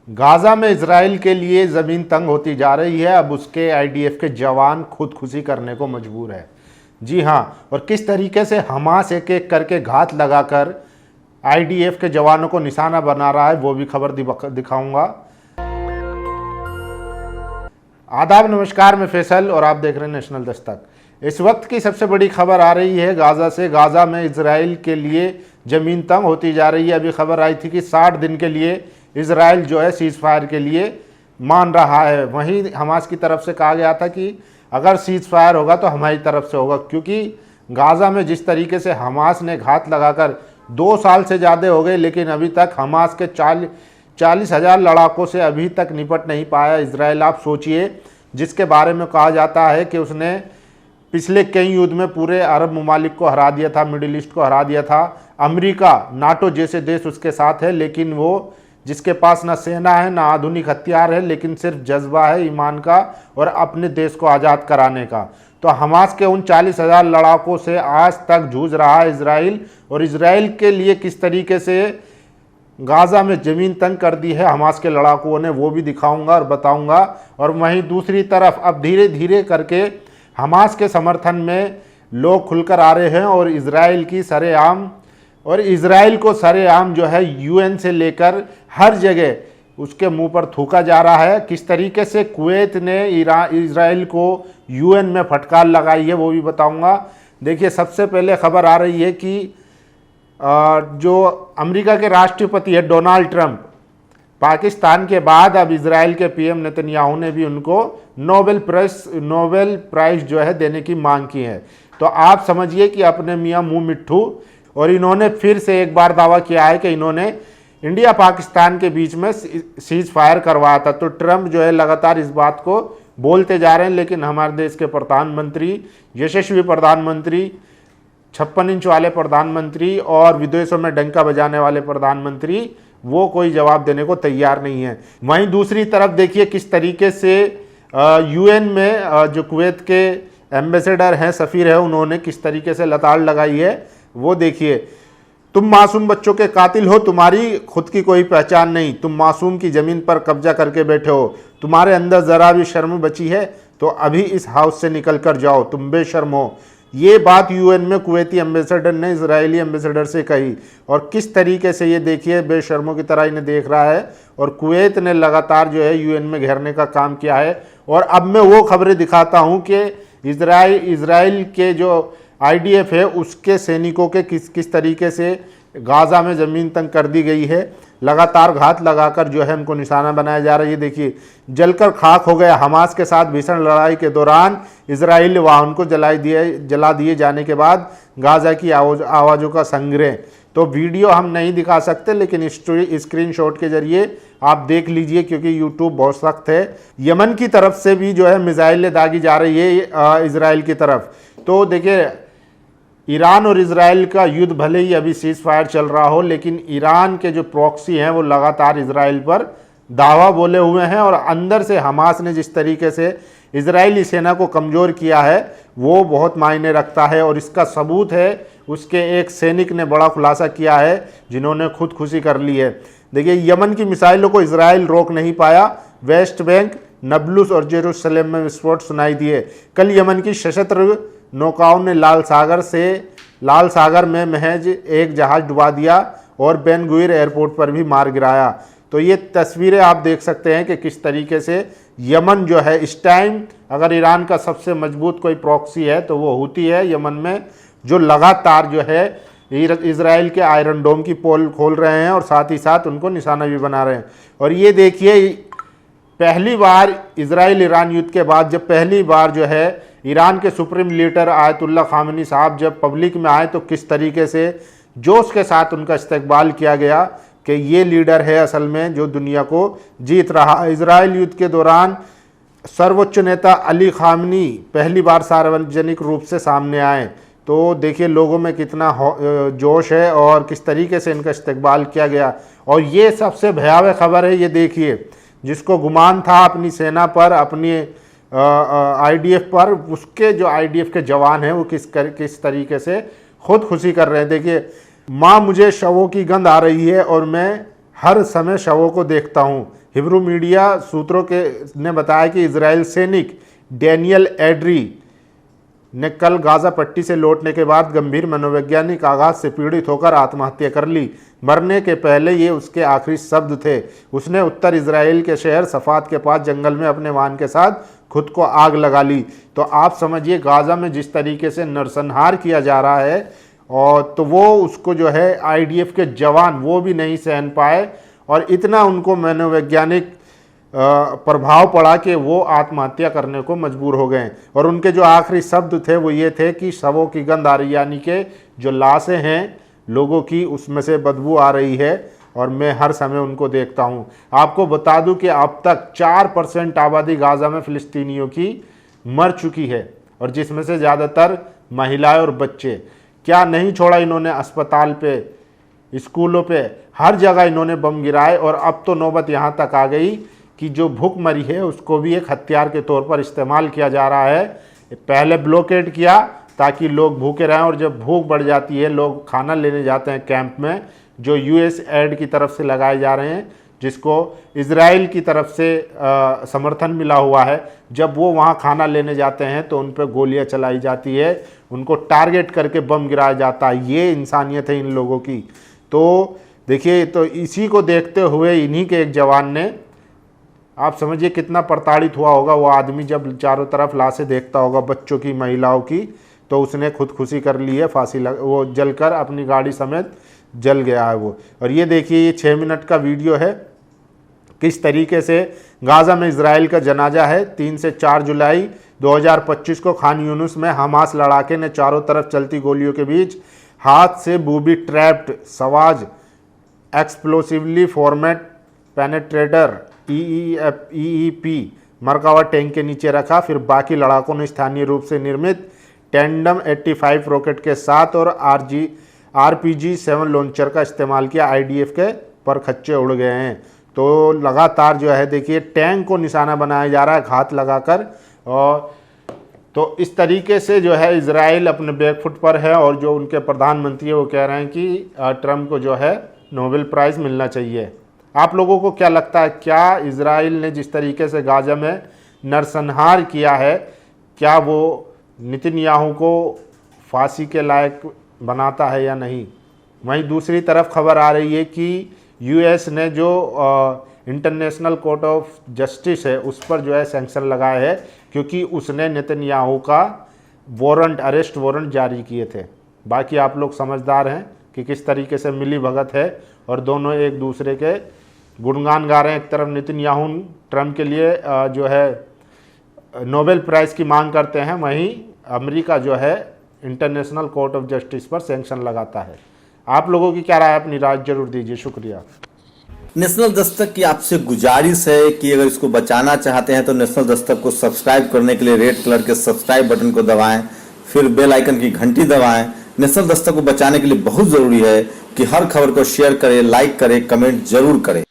Gaza में Israel के लिए ज़मीन तंग होती जा रही है। अब उसके आईडीएफ के जवान खुदकुशी करने को मजबूर है। जी हाँ, और किस तरीके से हमास एक एक करके घात लगाकर आईडीएफ के जवानों को निशाना बना रहा है, वो भी खबर दिखाऊंगा। आदाब, नमस्कार, मैं फैसल और आप देख रहे हैं नेशनल दस्तक। इस वक्त की सबसे बड़ी खबर आ रही है गाजा से। गाजा में इजराइल के लिए ज़मीन तंग होती जा रही है। अभी खबर आई थी कि 60 दिन के लिए इजराइल जो है सीज़ फायर के लिए मान रहा है। वहीं हमास की तरफ से कहा गया था कि अगर सीज़ फायर होगा तो हमारी तरफ से होगा, क्योंकि गाजा में जिस तरीके से हमास ने घात लगाकर 2 साल से ज़्यादा हो गए, लेकिन अभी तक हमास के 40,000 लड़ाकों से अभी तक निपट नहीं पाया इजराइल। आप सोचिए, जिसके बारे में कहा जाता है कि उसने पिछले कई युद्ध में पूरे अरब ममालिक को हरा दिया था, मिडिल ईस्ट को हरा दिया था। अमेरिका, नाटो जैसे देश उसके साथ है, लेकिन वो जिसके पास ना सेना है ना आधुनिक हथियार है, लेकिन सिर्फ जज्बा है ईमान का और अपने देश को आज़ाद कराने का। तो हमास के उन 40,000 लड़ाकों से आज तक जूझ रहा है इजराइल। और इजराइल के लिए किस तरीके से गाजा में ज़मीन तंग कर दी है हमास के लड़ाकों ने, वो भी दिखाऊंगा और बताऊंगा। और वहीं दूसरी तरफ अब धीरे धीरे करके हमास के समर्थन में लोग खुलकर आ रहे हैं और इजराइल को सरेआम जो है यूएन से लेकर हर जगह उसके मुंह पर थूका जा रहा है। किस तरीके से कुवैत ने इजराइल को यूएन में फटकार लगाई है, वो भी बताऊंगा। देखिए, सबसे पहले खबर आ रही है कि जो अमेरिका के राष्ट्रपति है डोनाल्ड ट्रंप, पाकिस्तान के बाद अब इजराइल के पीएम नेतन्याहू ने भी उनको नोबेल प्राइज जो है देने की मांग की है। तो आप समझिए कि अपने मियाँ मुंह मिट्ठू, और इन्होंने फिर से एक बार दावा किया है कि इन्होंने इंडिया पाकिस्तान के बीच में सीज फायर करवाया था। तो ट्रंप जो है लगातार इस बात को बोलते जा रहे हैं, लेकिन हमारे देश के प्रधानमंत्री, यशस्वी प्रधानमंत्री, 56 इंच वाले प्रधानमंत्री और विदेशों में डंका बजाने वाले प्रधानमंत्री, वो कोई जवाब देने को तैयार नहीं है। वहीं दूसरी तरफ देखिए किस तरीके से यूएन में जो कुवैत के एम्बेसडर हैं, सफ़ीर है, उन्होंने किस तरीके से लताड़ लगाई है वो देखिए। तुम मासूम बच्चों के कातिल हो, तुम्हारी खुद की कोई पहचान नहीं, तुम मासूम की ज़मीन पर कब्जा करके बैठे हो, तुम्हारे अंदर ज़रा भी शर्म बची है तो अभी इस हाउस से निकल कर जाओ, तुम बेशर्म हो। ये बात यूएन में कुवैती एम्बेसडर ने इजरायली एम्बेसडर से कही। और किस तरीके से ये देखिए बेशर्मों की तरह इन्हें देख रहा है। और कुवैत ने लगातार जो है यूएन में घेरने का काम किया है। और अब मैं वो खबरें दिखाता हूँ कि इजराइल के जो आईडीएफ है उसके सैनिकों के किस तरीके से गाजा में ज़मीन तंग कर दी गई है। लगातार घात लगाकर जो है उनको निशाना बनाया जा रहा है। देखिए, जलकर खाक हो गया। हमास के साथ भीषण लड़ाई के दौरान इजराइली वाहन को जला दिए जाने के बाद गाजा की आवाज़ों का संग्रह। तो वीडियो हम नहीं दिखा सकते, लेकिन स्क्रीनशॉट के जरिए आप देख लीजिए, क्योंकि यूट्यूब बहुत सख्त है। यमन की तरफ से भी जो है मिसाइलें दागी जा रही है इजराइल की तरफ। तो देखिए, ईरान और इजराइल का युद्ध भले ही अभी सीज फायर चल रहा हो, लेकिन ईरान के जो प्रॉक्सी हैं वो लगातार इजराइल पर दावा बोले हुए हैं। और अंदर से हमास ने जिस तरीके से इजरायली सेना को कमज़ोर किया है वो बहुत मायने रखता है। और इसका सबूत है, उसके एक सैनिक ने बड़ा खुलासा किया है जिन्होंने खुदकुशी कर ली है। देखिए, यमन की मिसाइलों को इजराइल रोक नहीं पाया। वेस्ट बैंक, नबलुस और जेरूसलम में विस्फोट सुनाई दिए। कल यमन की सशस्त्र नौकाओं ने लाल सागर में महज एक जहाज डुबा दिया और बेन गुइर एयरपोर्ट पर भी मार गिराया। तो ये तस्वीरें आप देख सकते हैं कि किस तरीके से यमन जो है इस टाइम, अगर ईरान का सबसे मजबूत कोई प्रॉक्सी है तो वो हूती है यमन में, जो लगातार जो है इजराइल के आयरन डोम की पोल खोल रहे हैं और साथ ही साथ उनको निशाना भी बना रहे हैं। और ये देखिए, पहली बार इजराइल ईरान युद्ध के बाद जब पहली बार जो है ईरान के सुप्रीम लीडर आयतुल्ला खामेनी साहब जब पब्लिक में आए तो किस तरीके से जोश के साथ उनका इस्तकबाल किया गया कि ये लीडर है असल में जो दुनिया को जीत रहा। इजराइल युद्ध के दौरान सर्वोच्च नेता अली खामेनी पहली बार सार्वजनिक रूप से सामने आए। तो देखिए लोगों में कितना जोश है और किस तरीके से इनका इस्तकबाल किया गया। और ये सबसे भयावह खबर है, ये देखिए, जिसको गुमान था अपनी सेना पर, अपनी आईडीएफ पर, उसके जो आईडीएफ के जवान हैं वो किस तरीके से खुदकुशी कर रहे हैं। देखिए, माँ मुझे शवों की गंध आ रही है और मैं हर समय शवों को देखता हूँ। हिब्रू मीडिया सूत्रों के ने बताया कि इजराइल सैनिक डैनियल एड्री ने कल गाजा पट्टी से लौटने के बाद गंभीर मनोवैज्ञानिक आघात से पीड़ित होकर आत्महत्या कर ली। मरने के पहले ये उसके आखिरी शब्द थे। उसने उत्तर इजराइल के शहर सफात के पास जंगल में अपने वाहन के साथ खुद को आग लगा ली। तो आप समझिए गाजा में जिस तरीके से नरसंहार किया जा रहा है, और तो वो उसको जो है आईडीएफ के जवान वो भी नहीं सहन पाए, और इतना उनको मनोवैज्ञानिक प्रभाव पड़ा कि वो आत्महत्या करने को मजबूर हो गए। और उनके जो आखिरी शब्द थे वो ये थे कि शवों की गंध आ रही, यानी कि जो लाशें हैं लोगों की उसमें से बदबू आ रही है, और मैं हर समय उनको देखता हूँ। आपको बता दूं कि अब तक 4% आबादी गाजा में फ़िलिस्तीनियों की मर चुकी है, और जिसमें से ज़्यादातर महिलाएं और बच्चे। क्या नहीं छोड़ा इन्होंने, अस्पताल पे, स्कूलों पे, हर जगह इन्होंने बम गिराए। और अब तो नौबत यहाँ तक आ गई कि जो भूखमरी है उसको भी एक हथियार के तौर पर इस्तेमाल किया जा रहा है। पहले ब्लॉकेड किया ताकि लोग भूखे रहें, और जब भूख बढ़ जाती है लोग खाना लेने जाते हैं कैंप में, जो यूएस एड की तरफ से लगाए जा रहे हैं, जिसको इजराइल की तरफ से समर्थन मिला हुआ है। जब वो वहाँ खाना लेने जाते हैं तो उन पर गोलियाँ चलाई जाती है, उनको टारगेट करके बम गिराया जाता है। ये इंसानियत है इन लोगों की। तो देखिए, तो इसी को देखते हुए इन्हीं के एक जवान ने, आप समझिए कितना प्रताड़ित हुआ होगा वो आदमी जब चारों तरफ लाशें देखता होगा बच्चों की, महिलाओं की, तो उसने खुदकुशी कर ली है, फांसी वो जलकर अपनी गाड़ी समेत जल गया है वो। और ये देखिए, ये 6 मिनट का वीडियो है किस तरीके से गाजा में इजराइल का जनाजा है। 3 से 4 जुलाई 2025 को खान यूनुस में हमास लड़ाके ने चारों तरफ चलती गोलियों के बीच हाथ से बूबी ट्रैप्ड सवाज explosively formed penetrator EEP Merkava tank के नीचे रखा। फिर बाकी लड़ाकों ने स्थानीय रूप से निर्मित टेंडम 85 रॉकेट के साथ और RPG-7 लॉन्चर का इस्तेमाल किया। आईडीएफ के पर खच्चे उड़ गए हैं। तो लगातार जो है देखिए टैंक को निशाना बनाया जा रहा है घात लगाकर। और तो इस तरीके से जो है इजराइल अपने बैकफुट पर है, और जो उनके प्रधानमंत्री है वो कह रहे हैं कि ट्रम्प को जो है नोबेल प्राइज़ मिलना चाहिए। आप लोगों को क्या लगता है, क्या इजराइल ने जिस तरीके से गाजा में नरसंहार किया है, क्या वो नेतन्याहू को फांसी के लायक बनाता है या नहीं? वहीं दूसरी तरफ खबर आ रही है कि यूएस ने जो इंटरनेशनल कोर्ट ऑफ जस्टिस है उस पर जो है सैंक्शन लगाए है, क्योंकि उसने नेतन्याहू का वारंट, अरेस्ट वारंट जारी किए थे। बाकी आप लोग समझदार हैं कि किस तरीके से मिली भगत है, और दोनों एक दूसरे के गुणगान गा रहे हैं। एक तरफ नेतन्याहू ट्रम्प के लिए जो है नोबेल प्राइज़ की मांग करते हैं, वहीं अमेरिका जो है इंटरनेशनल कोर्ट ऑफ जस्टिस पर सैंक्शन लगाता है। आप लोगों की क्या राय है, अपनी राय जरूर दीजिए। शुक्रिया। नेशनल दस्तक की आपसे गुजारिश है कि अगर इसको बचाना चाहते हैं तो नेशनल दस्तक को सब्सक्राइब करने के लिए रेड कलर के सब्सक्राइब बटन को दबाएं, फिर बेल आइकन की घंटी दबाएं। नेशनल दस्तक को बचाने के लिए बहुत जरूरी है कि हर खबर को शेयर करें, लाइक करें, कमेंट जरूर करें।